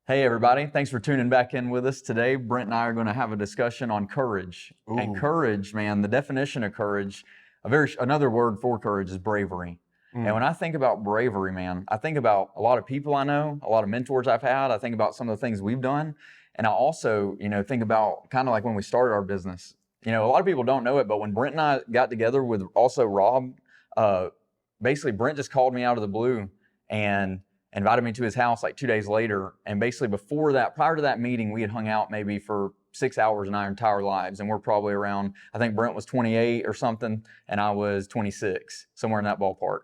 Hey everybody, thanks for tuning back in with us today. Brent and I are going to have a discussion on courage. And courage, man, the definition of courage, another word for courage is bravery. And when I think about bravery, man, I think about a lot of people I know, a lot of mentors I've had. I think about some of the things we've done. And I also, think about kind of like when we started our business. A lot of people don't know it, but when Brent and I got together with also Rob, basically Brent just called me out of the blue and invited me to his house like 2 days later. And basically prior to that meeting, we had hung out maybe for 6 hours in our entire lives. And we're probably around, I think Brent was 28 or something, and I was 26, somewhere in that ballpark.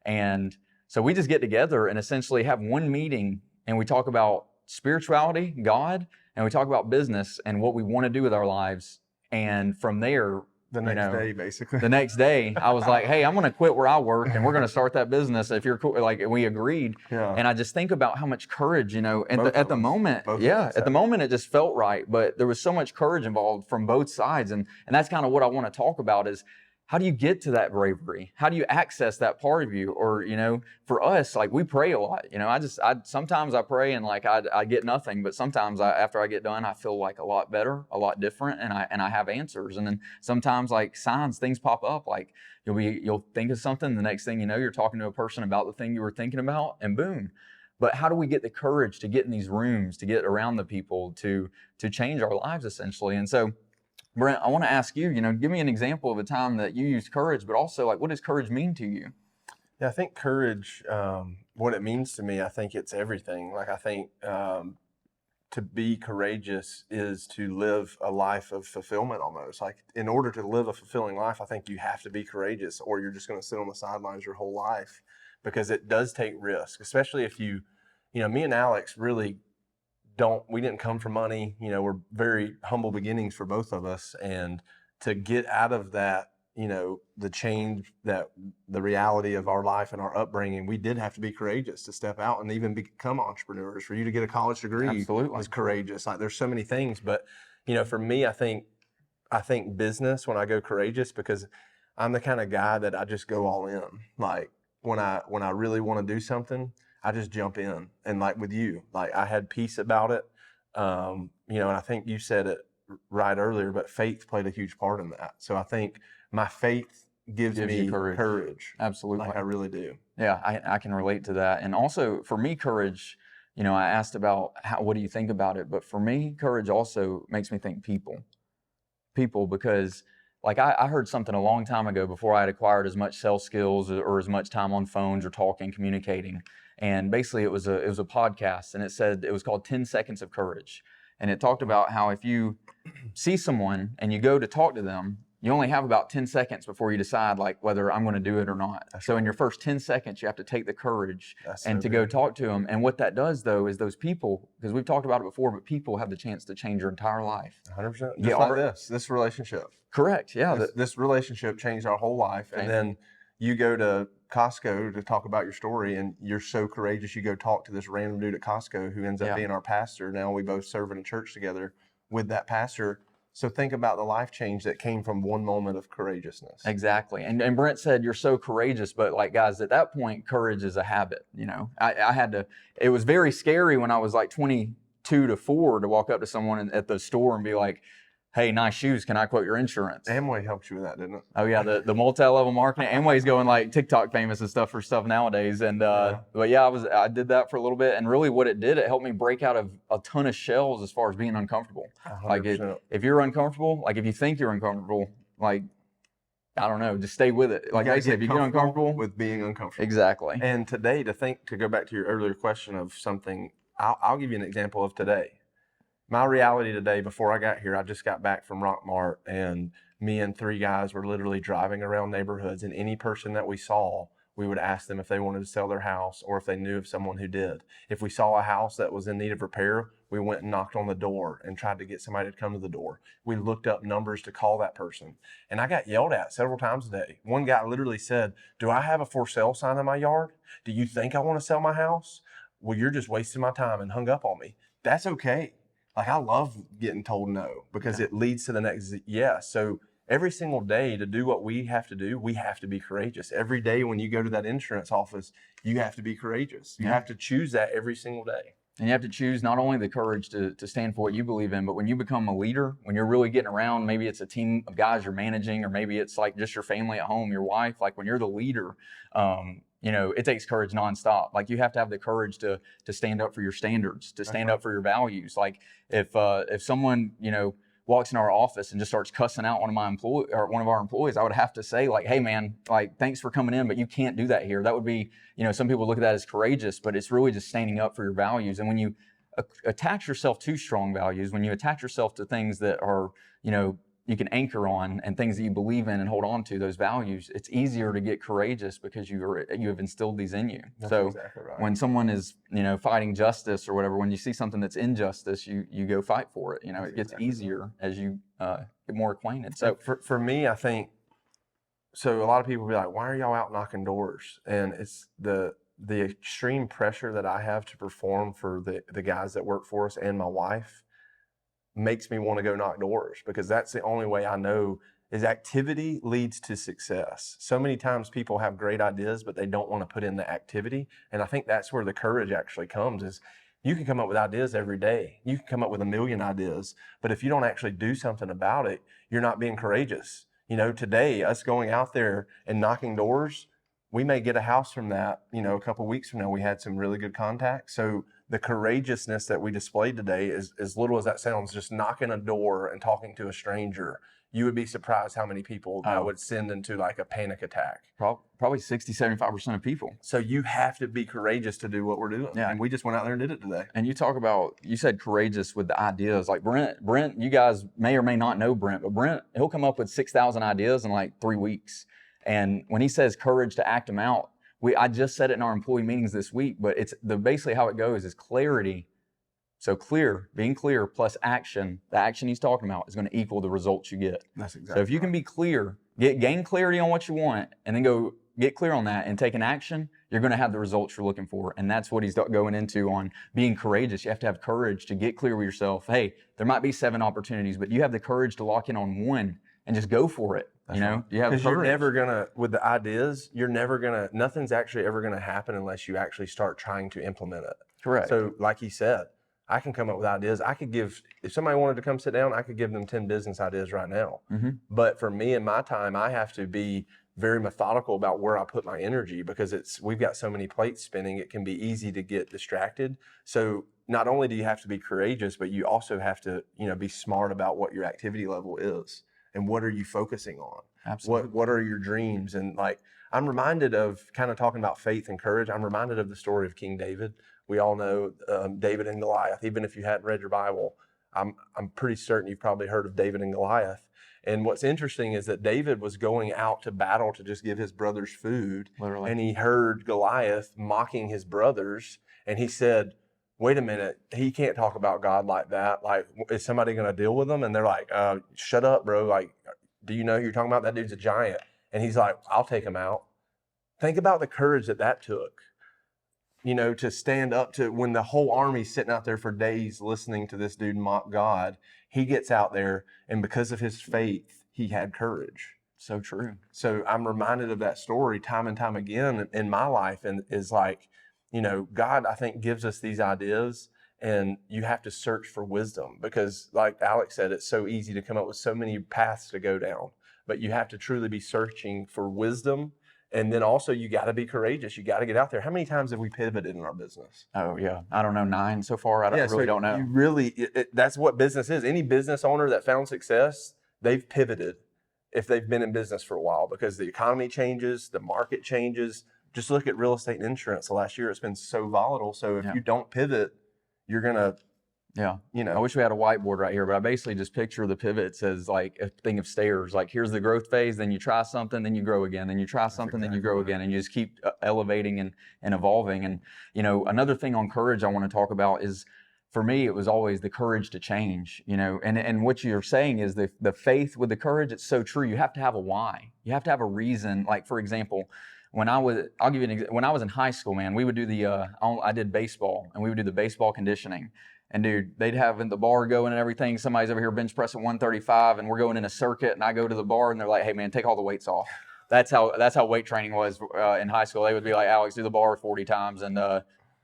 And so we just get together and essentially have one meeting, and we talk about spirituality, God, and we talk about business and what we want to do with our lives. And from there, the next day, I was like, hey, I'm going to quit where I work and we're going to start that business. If you're cool, like we agreed. Yeah. And I just think about how much courage, at the moment, it just felt right. But there was so much courage involved from both sides. And that's kind of what I want to talk about is, how do you get to that bravery? How do you access that part of you? Or, for us, like we pray a lot. Sometimes I pray and like I get nothing, but sometimes after I get done, I feel like a lot better, a lot different, and I have answers. And then sometimes like things pop up, like you'll think of something, the next thing you know, you're talking to a person about the thing you were thinking about, and boom. But how do we get the courage to get in these rooms, to get around the people, to change our lives essentially? And so, Brent, I want to ask you, give me an example of a time that you used courage, but also like, what does courage mean to you? Yeah, I think courage, what it means to me, I think it's everything. Like I think to be courageous is to live a life of fulfillment almost. Like in order to live a fulfilling life, I think you have to be courageous, or you're just going to sit on the sidelines your whole life, because it does take risk, especially if me and Alex really we didn't come from money. We're very humble beginnings for both of us. And to get out of that, the change, that the reality of our life and our upbringing, we did have to be courageous to step out and even become entrepreneurs. For you to get a college degree Absolutely. was courageous. Like there's so many things, but for me, I think business, when I go courageous, because I'm the kind of guy that I just go all in. Like when I really want to do something, I just jump in. And like with you, like I had peace about it. And I think you said it right earlier, but faith played a huge part in that. So I think my faith gives me courage. Absolutely. Like I really do. Yeah, I can relate to that. And also for me, courage, I asked about what do you think about it? But for me, courage also makes me think people, because like I heard something a long time ago before I had acquired as much sales skills or as much time on phones or talking, communicating. And basically it was a podcast, and it was called 10 Seconds of Courage. And it talked about how if you see someone and you go to talk to them, you only have about 10 seconds before you decide like whether I'm going to do it or not. So in your first 10 seconds, you have to take the courage to go talk to them. And what that does though is those people, because we've talked about it before, but people have the chance to change your entire life. 100%. Just like this relationship. Correct. Yeah. This relationship changed our whole life. And then you go to Costco to talk about your story, and you're so courageous. You go talk to this random dude at Costco who ends up being our pastor. Now we both serve in a church together with that pastor. So think about the life change that came from one moment of courageousness. Exactly. And Brent said, you're so courageous, but like guys, at that point, courage is a habit. It was very scary when I was like 22 to 4 to walk up to someone at the store and be like, hey, nice shoes, can I quote your insurance? Amway helped you with that, didn't it? Oh yeah, the multi-level marketing. Amway's going like TikTok famous and stuff for stuff nowadays. And but yeah, I did that for a little bit, and really what it did, it helped me break out of a ton of shells as far as being uncomfortable. 100%. Like if you're uncomfortable, like if you think you're uncomfortable, like I don't know, just stay with it. Like I said, if you get uncomfortable with being uncomfortable. Exactly. And today, to go back to your earlier question of something, I'll give you an example of today. My reality today, before I got here, I just got back from Rockmart, and me and 3 guys were literally driving around neighborhoods, and any person that we saw, we would ask them if they wanted to sell their house or if they knew of someone who did. If we saw a house that was in need of repair, we went and knocked on the door and tried to get somebody to come to the door. We looked up numbers to call that person. And I got yelled at several times a day. One guy literally said, do I have a for sale sign in my yard? Do you think I want to sell my house? Well, you're just wasting my time, and hung up on me. That's okay. Like I love getting told no, because it leads to the next yes. So every single day to do what we have to do, we have to be courageous. Every day when you go to that insurance office, you have to be courageous. You have to choose that every single day. And you have to choose not only the courage to stand for what you believe in, but when you become a leader, when you're really getting around, maybe it's a team of guys you're managing, or maybe it's like just your family at home, your wife, like when you're the leader, it takes courage nonstop. Like you have to have the courage to stand up for your standards, to stand up for your values. Like if someone, walks in our office and just starts cussing out one of our employees, I would have to say like, hey man, like thanks for coming in, but you can't do that here. That would be, some people look at that as courageous, but it's really just standing up for your values. And when you attach yourself to strong values, when you attach yourself to things that are, you can anchor on and things that you believe in and hold on to, those values, it's easier to get courageous because you have instilled these in you. That's so exactly right. When someone is, fighting justice or whatever, when you see something that's injustice, you go fight for it. It gets easier as you get more acquainted. So for me, I think, so a lot of people be like, why are y'all out knocking doors? And it's the extreme pressure that I have to perform for the guys that work for us and my wife makes me want to go knock doors, because that's the only way I know is activity leads to success. So many times people have great ideas, but they don't want to put in the activity. And I think that's where the courage actually comes, is you can come up with ideas every day. You can come up with a million ideas, but if you don't actually do something about it, you're not being courageous. Today, us going out there and knocking doors, we may get a house from that. A couple of weeks from now, we had some really good contacts. So the courageousness that we displayed today, is as little as that sounds, just knocking a door and talking to a stranger, you would be surprised how many people that would send into like a panic attack. Probably 60-75% of people. So you have to be courageous to do what we're doing. Yeah. And we just went out there and did it today. And you said courageous with the ideas. Like Brent, you guys may or may not know Brent, but Brent, he'll come up with 6,000 ideas in like 3 weeks. And when he says courage to act them out, I just said it in our employee meetings this week, but it's basically how it goes is clarity. So being clear plus action, the action he's talking about is going to equal the results you get. That's exactly. So if you can be clear, gain clarity on what you want, and then go get clear on that and take an action, you're going to have the results you're looking for. And that's what he's going into on being courageous. You have to have courage to get clear with yourself. Hey, there might be 7 opportunities, but you have the courage to lock in on one and just go for it. That's you right. You have because courage. You're never gonna, with the ideas, nothing's actually ever gonna happen unless you actually start trying to implement it. Correct. So like he said, I can come up with ideas. I could give, if somebody wanted to come sit down, I could give them 10 business ideas right now. Mm-hmm. But for me and my time, I have to be very methodical about where I put my energy, because we've got so many plates spinning, it can be easy to get distracted. So not only do you have to be courageous, but you also have to, be smart about what your activity level is and what are you focusing on. Absolutely. What are your dreams? And like, I'm reminded of, kind of talking about faith and courage, I'm reminded of the story of King David. We all know David and Goliath. Even if you hadn't read your Bible, I'm pretty certain you've probably heard of David and Goliath. And what's interesting is that David was going out to battle to just give his brothers food. Literally. And he heard Goliath mocking his brothers. And he said, wait a minute, he can't talk about God like that. Like, is somebody going to deal with him? And they're like, shut up, bro. Like, do you know who you're talking about? That dude's a giant. And he's like, I'll take him out. Think about the courage that took, to stand up to, when the whole army's sitting out there for days listening to this dude mock God. He gets out there, and because of his faith, he had courage. So true. So I'm reminded of that story time and time again in my life, and is like, God, I think, gives us these ideas, and you have to search for wisdom, because like Alex said, it's so easy to come up with so many paths to go down, but you have to truly be searching for wisdom. And then also you got to be courageous. You got to get out there. How many times have we pivoted in our business? Oh yeah. I don't know, 9 so far. I really don't know. You really, that's what business is. Any business owner that found success, they've pivoted if they've been in business for a while, because the economy changes, the market changes. Just look at real estate and insurance. The last year, it's been so volatile. So if you don't pivot, you're going to, I wish we had a whiteboard right here, but I basically just picture the pivot says like a thing of stairs. Like here's the growth phase, then you try something, then you grow again, then you try something, then you grow again, and you just keep elevating and evolving. And, another thing on courage I want to talk about is, for me, it was always the courage to change, and what you're saying is the faith with the courage. It's so true. You have to have a why. You have to have a reason. Like, for example, I'll give you an example. When I was in high school, man, we would do I did baseball, and we would do the baseball conditioning. And dude, they'd have the bar going and everything. Somebody's over here bench pressing 135, and we're going in a circuit, and I go to the bar, and they're like, hey man, take all the weights off. That's how weight training was in high school. They would be like, Alex, do the bar 40 times and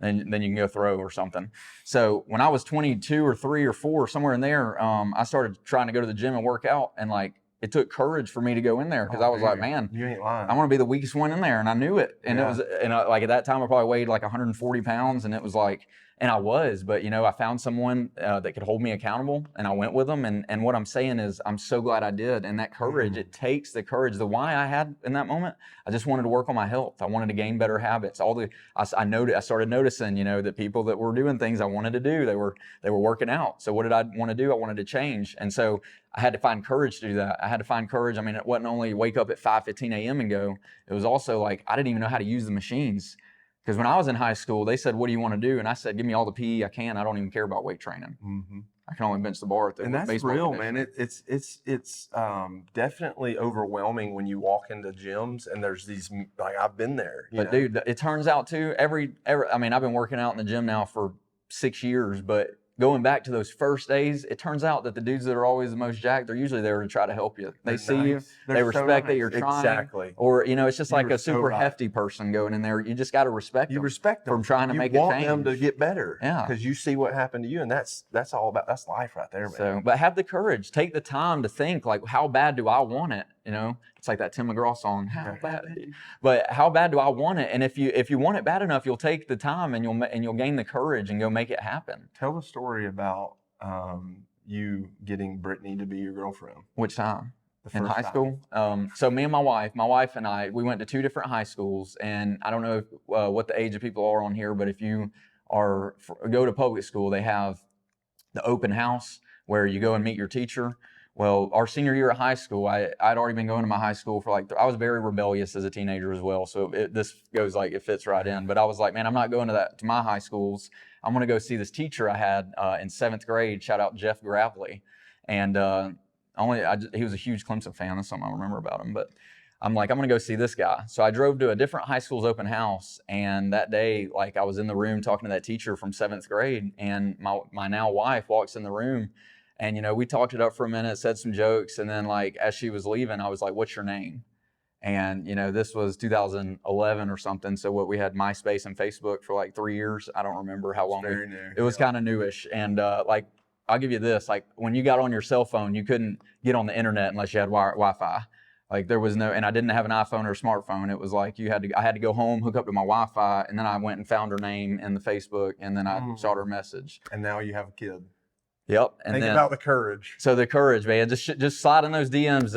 and then you can go throw or something. So when I was 22 or 3 or 4, somewhere in there, I started trying to go to the gym and work out, and like it took courage for me to go in there because I was like, man, you ain't lying. I want to be the weakest one in there, and I knew it. And it was, and like at that time, I probably weighed like 140 pounds, and it was like, and I was, but you know, I found someone that could hold me accountable, and I went with them. And what I'm saying is, I'm so glad I did. And that courage, it takes the courage. The why I had in that moment, I just wanted to work on my health. I wanted to gain better habits. I started noticing, you know, that people that were doing things I wanted to do, they were working out. So what did I want to do? I wanted to change, and so I had to find courage to do that. I had to find courage. I mean, it wasn't only wake up at 5:15 a.m. and go. It was also like I didn't even know how to use the machines. Because when I was in high school, they said, "What do you want to do?" And I said, "Give me all the PE I can. I don't even care about weight training. I can only bench the bar at the And that's baseball real, conditioning." man. It's definitely overwhelming when you walk into gyms and there's these, like, I've been there. But dude, it turns out too, every I mean, I've been working out in the gym now for 6 years, but going back to those first days, it turns out that the dudes that are always the most jacked, they're usually there to try to help you. They see you, they respect that you're trying. Exactly. Or, you know, it's just like a super right. hefty person going in there. You just got to respect them. You respect them from trying to you make a want change. them to get better. Yeah. Because you see what happened to you, and that's all about, that's life right there, man. So, but have the courage. Take the time to think, like, how bad do I want it? You know, it's like that Tim McGraw song. How bad? But how bad do I want it? And if you want it bad enough, you'll take the time and you'll gain the courage and go make it happen. Tell the story about you getting Brittany to be your girlfriend. Which time? The In first high time. school? So me and my wife and I, we went to 2 different high schools, and I don't know what the age of people are on here, but if you go to public school, they have the open house where you go and meet your teacher. Well, our senior year of high school, I'd already been going to my high school for I was very rebellious as a teenager as well. So this goes like, it fits right in. But I was like, man, I'm not going to my high schools. I'm going to go see this teacher I had in 7th grade. Shout out Jeff Gravely. And he was a huge Clemson fan. That's something I remember about him. But I'm like, I'm going to go see this guy. So I drove to a different high school's open house. And that day, like, I was in the room talking to that teacher from 7th grade. And my now wife walks in the room. And, you know, we talked it up for a minute, said some jokes. And then, like, as she was leaving, I was like, "What's your name?" And, you know, this was 2011 or something. So we had MySpace and Facebook for like 3 years. I don't remember how long. Very new. It was kind of newish. And like, I'll give you this, like when you got on your cell phone, you couldn't get on the internet unless you had Wi-Fi. Like there was no, and I didn't have an iPhone or a smartphone. It was like I had to go home, hook up to my Wi-Fi, and then I went and found her name in the Facebook, and then I shot her a message. And now you have a kid. Yep. And Think about the courage. So the courage, man. Just slide in those DMs.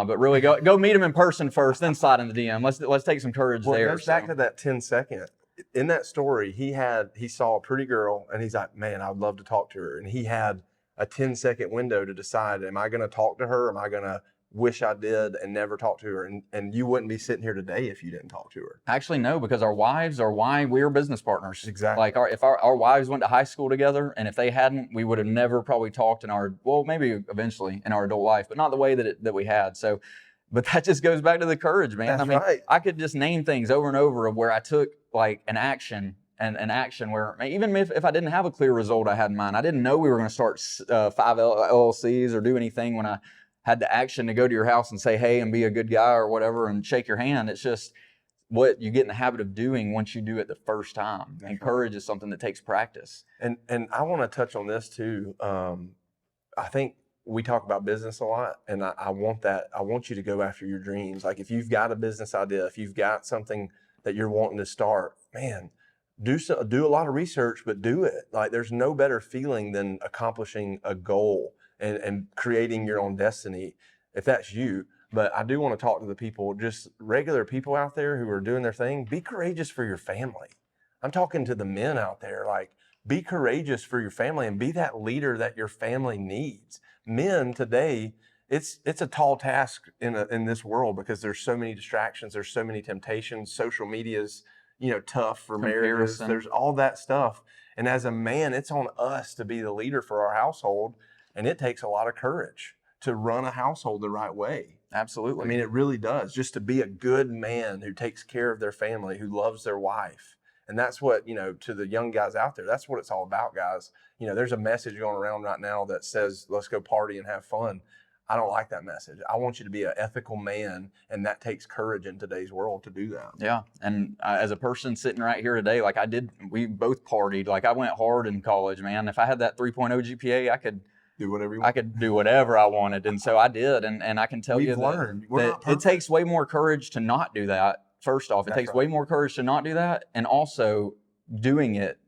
But really go meet him in person first, then slide in the DM. Let's take some courage there. It goes back to that 10-second. In that story, he saw a pretty girl, and he's like, "Man, I'd love to talk to her." And he had a 10-second window to decide: am I going to talk to her? Am I going to wish I did and never talk to her? And you wouldn't be sitting here today if you didn't talk to her. Actually, no, because our wives are why we're business partners. Exactly. Like if our wives went to high school together, and if they hadn't, we would have never probably talked maybe eventually in our adult life, but not the way that we had. So, but that just goes back to the courage, man. That's right. I could just name things over and over of where I took like an action where even if I didn't have a clear result I had in mind, I didn't know we were going to start 5 LLCs or do anything when I had the action to go to your house and say, hey, and be a good guy or whatever and shake your hand. It's just what you get in the habit of doing once you do it the first time. That's and courage is something that takes practice. And I want to touch on this too. I think we talk about business a lot, and I want you to go after your dreams. Like if you've got a business idea, if you've got something that you're wanting to start, man, do a lot of research, but do it. Like there's no better feeling than accomplishing a goal and creating your own destiny, if that's you. But I do want to talk to the people, just regular people out there who are doing their thing. Be courageous for your family. I'm talking to the men out there, like be courageous for your family and be that leader that your family needs. Men today, it's a tall task in this world because there's so many distractions, there's so many temptations. Social media's, tough for marriages. There's all that stuff. And as a man, it's on us to be the leader for our household. And it takes a lot of courage to run a household the right way. Absolutely. I mean, it really does. Just to be a good man who takes care of their family, who loves their wife. And that's what, to the young guys out there, that's what it's all about, guys. There's a message going around right now that says, let's go party and have fun. I don't like that message. I want you to be an ethical man, and that takes courage in today's world to do that. Yeah. And as a person sitting right here today, like we both partied. Like I went hard in college, man. If I had that 3.0 GPA, I could Do whatever you want. I could do whatever I wanted. And so I did. And I can tell We've you learned. We're that not it perfect. takes way more courage to not do that. First off, it That's takes right. way more courage to not do that. And also doing it,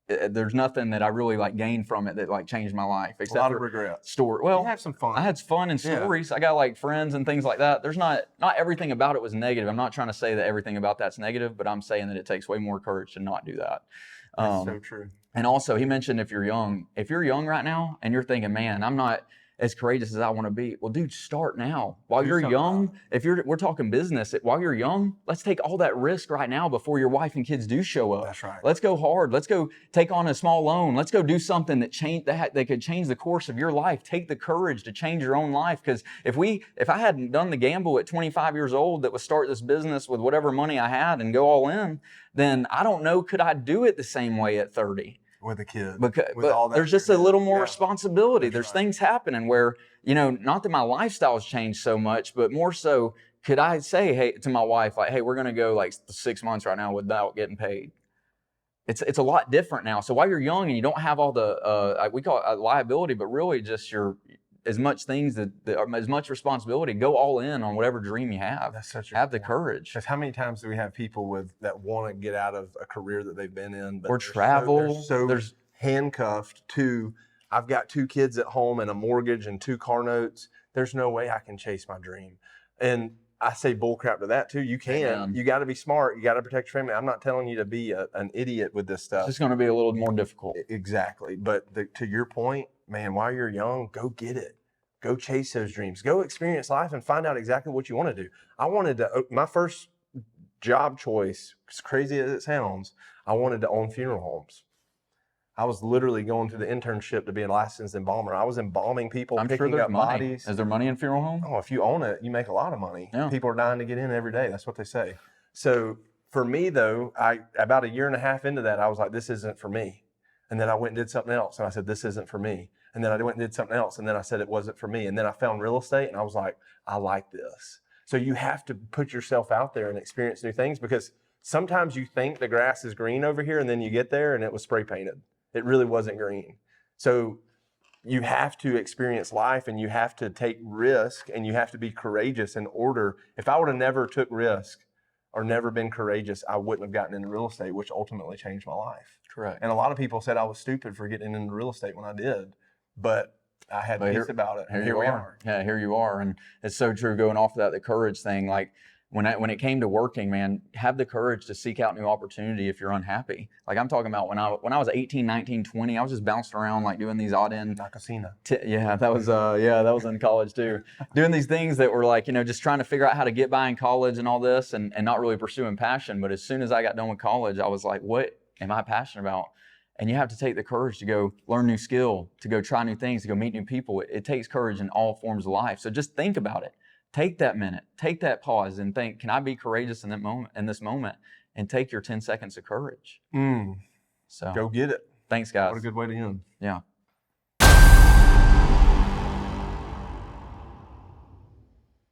there's nothing that I really like gained from it that like changed my life. A Except lot of for regrets. story. Well, You have some fun. I had fun and Yeah. stories. I got like friends and things like that. There's not everything about it was negative. I'm not trying to say that everything about that's negative, but I'm saying that it takes way more courage to not do that. That's so true. And also, he mentioned if you're young right now and you're thinking, man, I'm not as courageous as I want to be. Well, dude, start now. While Do you're something young, about we're talking business, while you're young, let's take all that risk right now before your wife and kids do show up. That's right. Let's go hard. Let's go take on a small loan. Let's go do something that could change the course of your life. Take the courage to change your own life. Because if I hadn't done the gamble at 25 years old that was start this business with whatever money I had and go all in, then I don't know, could I do it the same way at 30? With a kid. But all that there's just a little more Yeah. responsibility. That's There's right. things happening where, not that my lifestyle's changed so much, but more so, could I say, hey, to my wife, like, hey, we're going to go like 6 months right now without getting paid. It's a lot different now. So while you're young and you don't have all the, we call it liability, but really just as much responsibility, go all in on whatever dream you have. That's such a Have good the point. courage. Because how many times do we have people that want to get out of a career that they've been in, but Or travel. there's handcuffed to, I've got 2 kids at home and a mortgage and 2 car notes. There's no way I can chase my dream. And I say bullcrap to that too. You can. Amen. You got to be smart. You got to protect your family. I'm not telling you to be an idiot with this It's stuff. just going to be a little more difficult. Exactly. But to your point, man, while you're young, go get it. Go chase those dreams. Go experience life and find out exactly what you want to do. My first job choice, as crazy as it sounds, I wanted to own funeral homes. I was literally going to the internship to be a licensed embalmer. I was embalming people, I'm sure picking there's up money. bodies. Is there money in funeral home? Oh, if you own it, you make a lot of money. Yeah. People are dying to get in every day. That's what they say. So for me, though, about a year and a half into that, I was like, this isn't for me. And then I went and did something else, and I said, this isn't for me. And then I went and did something else, and then I said it wasn't for me. And then I found real estate, and I was like, I like this. So you have to put yourself out there and experience new things, because sometimes you think the grass is green over here, and then you get there and it was spray painted. It really wasn't green. So you have to experience life, and you have to take risk, and you have to be courageous in order. If I would have never took risk or never been courageous, I wouldn't have gotten into real estate, which ultimately changed my life. Correct. And a lot of people said I was stupid for getting into real estate when I did, but I had peace about it. And here we are. Yeah, here you are. And it's so true, going off of that, the courage thing. Like when it came to working, man, have the courage to seek out new opportunity if you're unhappy. Like I'm talking about when I was 18, 19, 20, I was just bouncing around like doing these odd end. Nakasina. That was in college too. Doing these things that were like, just trying to figure out how to get by in college and all this, and not really pursuing passion. But as soon as I got done with college, I was like, what am I passionate about? And you have to take the courage to go learn new skill, to go try new things, to go meet new people. It takes courage in all forms of life. So just think about it. Take that minute, take that pause, and think, can I be courageous in this moment? And take your 10 seconds of courage. Go So get it. thanks, guys. What a good way to end. Yeah.